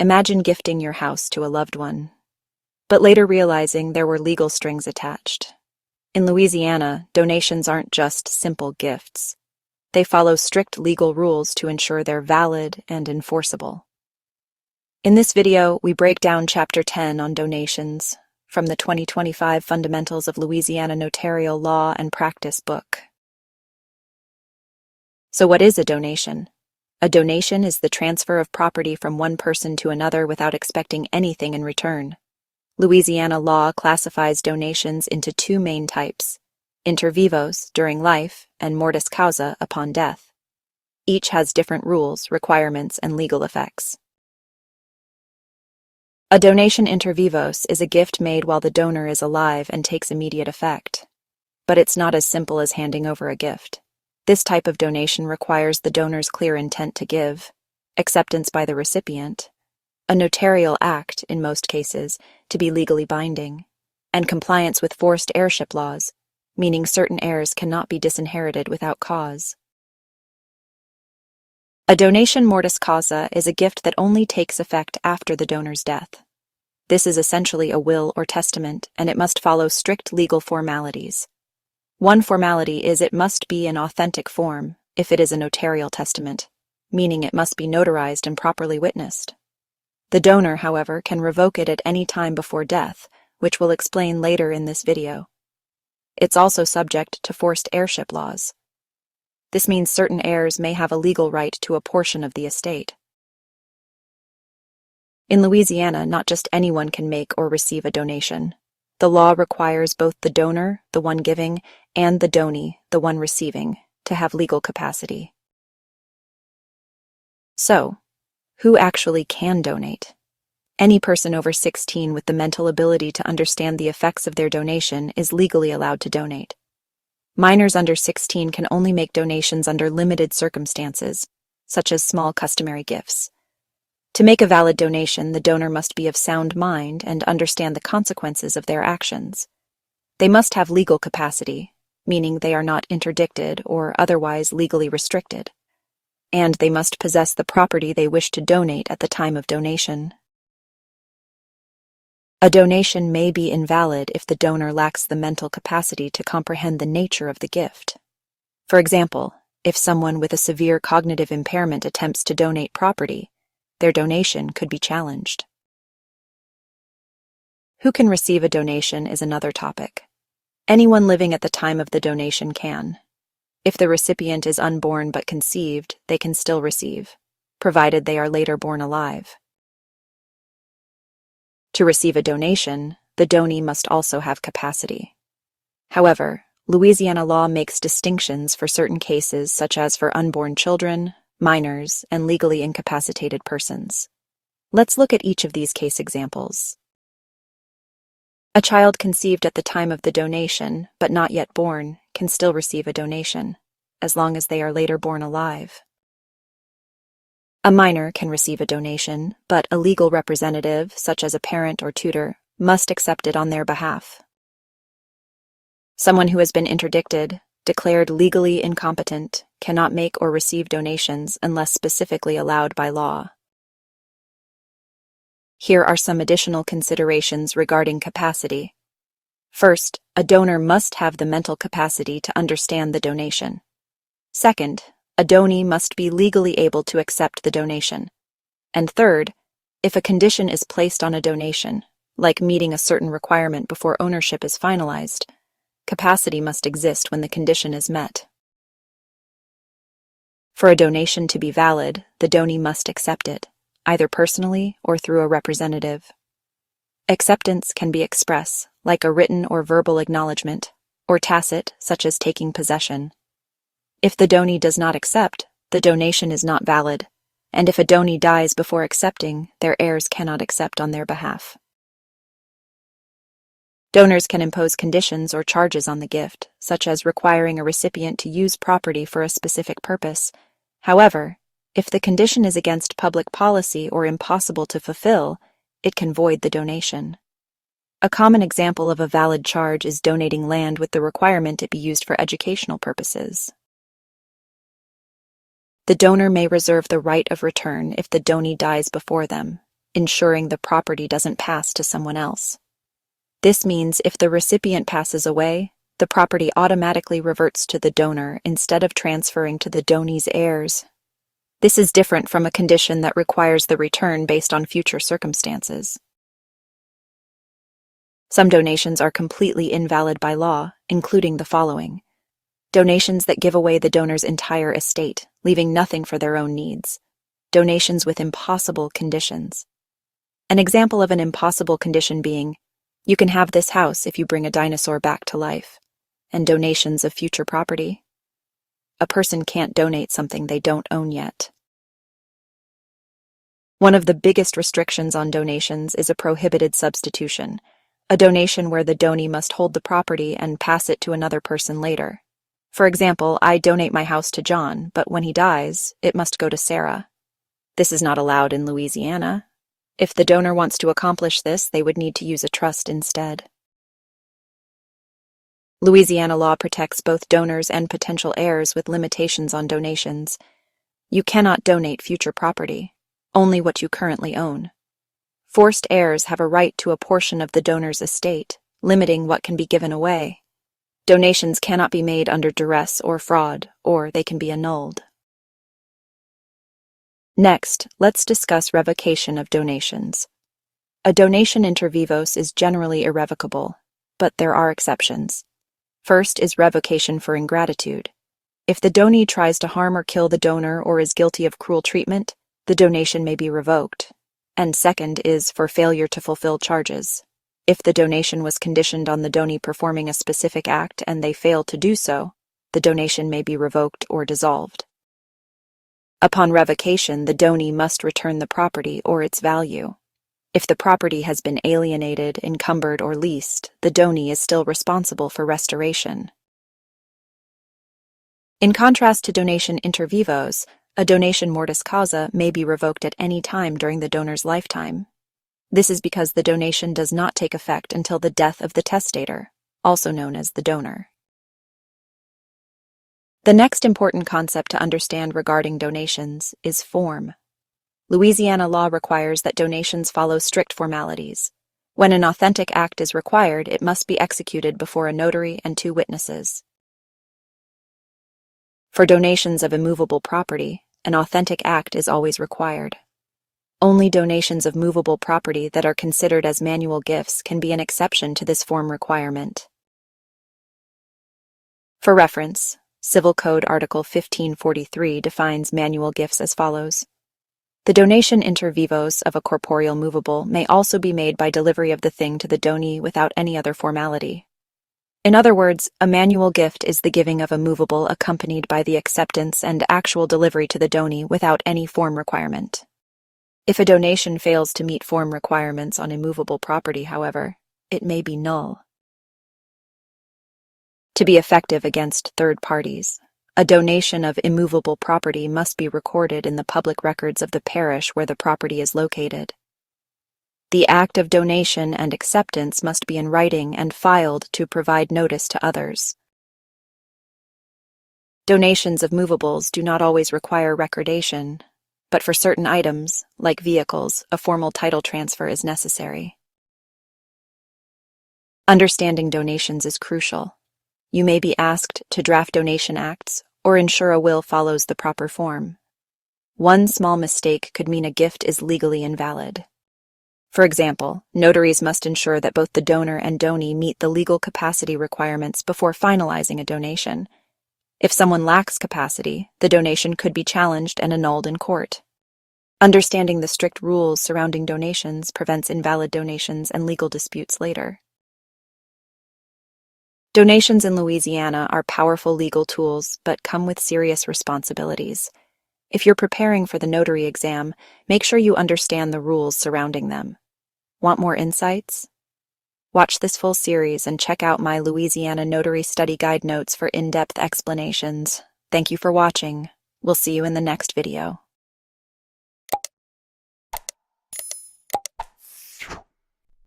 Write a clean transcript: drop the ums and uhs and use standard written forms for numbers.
Imagine gifting your house to a loved one, but later realizing there were legal strings attached. In Louisiana, donations aren't just simple gifts. They follow strict legal rules to ensure they're valid and enforceable. In this video, we break down Chapter 10 on donations from the 2025 Fundamentals of Louisiana Notarial Law and Practice book. So what is a donation? A donation is the transfer of property from one person to another without expecting anything in return. Louisiana law classifies donations into two main types: inter vivos, during life, and mortis causa, upon death. Each has different rules, requirements, and legal effects. A donation inter vivos is a gift made while the donor is alive and takes immediate effect. But it's not as simple as handing over a gift. This type of donation requires the donor's clear intent to give, acceptance by the recipient, a notarial act, in most cases, to be legally binding, and compliance with forced heirship laws, meaning certain heirs cannot be disinherited without cause. A donation mortis causa is a gift that only takes effect after the donor's death. This is essentially a will or testament, and it must follow strict legal formalities. One formality is it must be in authentic form if it is a notarial testament, meaning it must be notarized and properly witnessed. The donor, however, can revoke it at any time before death, which we'll explain later in this video. It's also subject to forced heirship laws. This means certain heirs may have a legal right to a portion of the estate. In Louisiana, not just anyone can make or receive a donation. The law requires both the donor, the one giving, and the donee, the one receiving, to have legal capacity. So, who actually can donate? Any person over 16 with the mental ability to understand the effects of their donation is legally allowed to donate. Minors under 16 can only make donations under limited circumstances, such as small customary gifts. To make a valid donation, the donor must be of sound mind and understand the consequences of their actions. They must have legal capacity, meaning they are not interdicted or otherwise legally restricted. And they must possess the property they wish to donate at the time of donation. A donation may be invalid if the donor lacks the mental capacity to comprehend the nature of the gift. For example, if someone with a severe cognitive impairment attempts to donate property, their donation could be challenged. Who can receive a donation is another topic. Anyone living at the time of the donation can. If the recipient is unborn but conceived, they can still receive, provided they are later born alive. To receive a donation, the donee must also have capacity. However, Louisiana law makes distinctions for certain cases such as for unborn children, minors, and legally incapacitated persons. Let's look at each of these case examples. A child conceived at the time of the donation, but not yet born, can still receive a donation, as long as they are later born alive. A minor can receive a donation, but a legal representative, such as a parent or tutor, must accept it on their behalf. Someone who has been interdicted, declared legally incompetent, cannot make or receive donations unless specifically allowed by law. Here are some additional considerations regarding capacity. First, a donor must have the mental capacity to understand the donation. Second, a donee must be legally able to accept the donation. And third, if a condition is placed on a donation, like meeting a certain requirement before ownership is finalized, capacity must exist when the condition is met. For a donation to be valid, the donee must accept it, either personally or through a representative. Acceptance can be express, like a written or verbal acknowledgement, or tacit, such as taking possession. If the donee does not accept, the donation is not valid, and if a donee dies before accepting, their heirs cannot accept on their behalf. Donors can impose conditions or charges on the gift, such as requiring a recipient to use property for a specific purpose. However, if the condition is against public policy or impossible to fulfill, it can void the donation. A common example of a valid charge is donating land with the requirement it be used for educational purposes. The donor may reserve the right of return if the donee dies before them, ensuring the property doesn't pass to someone else. This means if the recipient passes away, the property automatically reverts to the donor instead of transferring to the donee's heirs. This is different from a condition that requires the return based on future circumstances. Some donations are completely invalid by law, including the following: donations that give away the donor's entire estate, leaving nothing for their own needs. Donations with impossible conditions. An example of an impossible condition being, you can have this house if you bring a dinosaur back to life, and donations of future property. A person can't donate something they don't own yet. One of the biggest restrictions on donations is a prohibited substitution, a donation where the donee must hold the property and pass it to another person later. For example, I donate my house to John, but when he dies, it must go to Sarah. This is not allowed in Louisiana. If the donor wants to accomplish this, they would need to use a trust instead. Louisiana law protects both donors and potential heirs with limitations on donations. You cannot donate future property, only what you currently own. Forced heirs have a right to a portion of the donor's estate, limiting what can be given away. Donations cannot be made under duress or fraud, or they can be annulled. Next, let's discuss revocation of donations. A donation inter vivos is generally irrevocable, but there are exceptions. First is revocation for ingratitude. If the donee tries to harm or kill the donor or is guilty of cruel treatment, the donation may be revoked. And second is for failure to fulfill charges. If the donation was conditioned on the donee performing a specific act and they failed to do so, the donation may be revoked or dissolved. Upon revocation, the donee must return the property or its value. If the property has been alienated, encumbered, or leased, the donee is still responsible for restoration. In contrast to donation inter vivos, a donation mortis causa may be revoked at any time during the donor's lifetime. This is because the donation does not take effect until the death of the testator, also known as the donor. The next important concept to understand regarding donations is form. Louisiana law requires that donations follow strict formalities. When an authentic act is required, it must be executed before a notary and 2 witnesses. For donations of immovable property, an authentic act is always required. Only donations of movable property that are considered as manual gifts can be an exception to this form requirement. For reference, Civil Code Article 1543 defines manual gifts as follows. The donation inter vivos of a corporeal movable may also be made by delivery of the thing to the donee without any other formality. In other words, a manual gift is the giving of a movable accompanied by the acceptance and actual delivery to the donee without any form requirement. If a donation fails to meet form requirements on immovable property, however, it may be null. To be effective against third parties, a donation of immovable property must be recorded in the public records of the parish where the property is located. The act of donation and acceptance must be in writing and filed to provide notice to others. Donations of movables do not always require recordation, but for certain items, like vehicles, a formal title transfer is necessary. Understanding donations is crucial. You may be asked to draft donation acts or ensure a will follows the proper form. One small mistake could mean a gift is legally invalid. For example, notaries must ensure that both the donor and donee meet the legal capacity requirements before finalizing a donation. If someone lacks capacity, the donation could be challenged and annulled in court. Understanding the strict rules surrounding donations prevents invalid donations and legal disputes later. Donations in Louisiana are powerful legal tools, but come with serious responsibilities. If you're preparing for the notary exam, make sure you understand the rules surrounding them. Want more insights? Watch this full series and check out my Louisiana Notary Study Guide notes for in-depth explanations. Thank you for watching. We'll see you in the next video.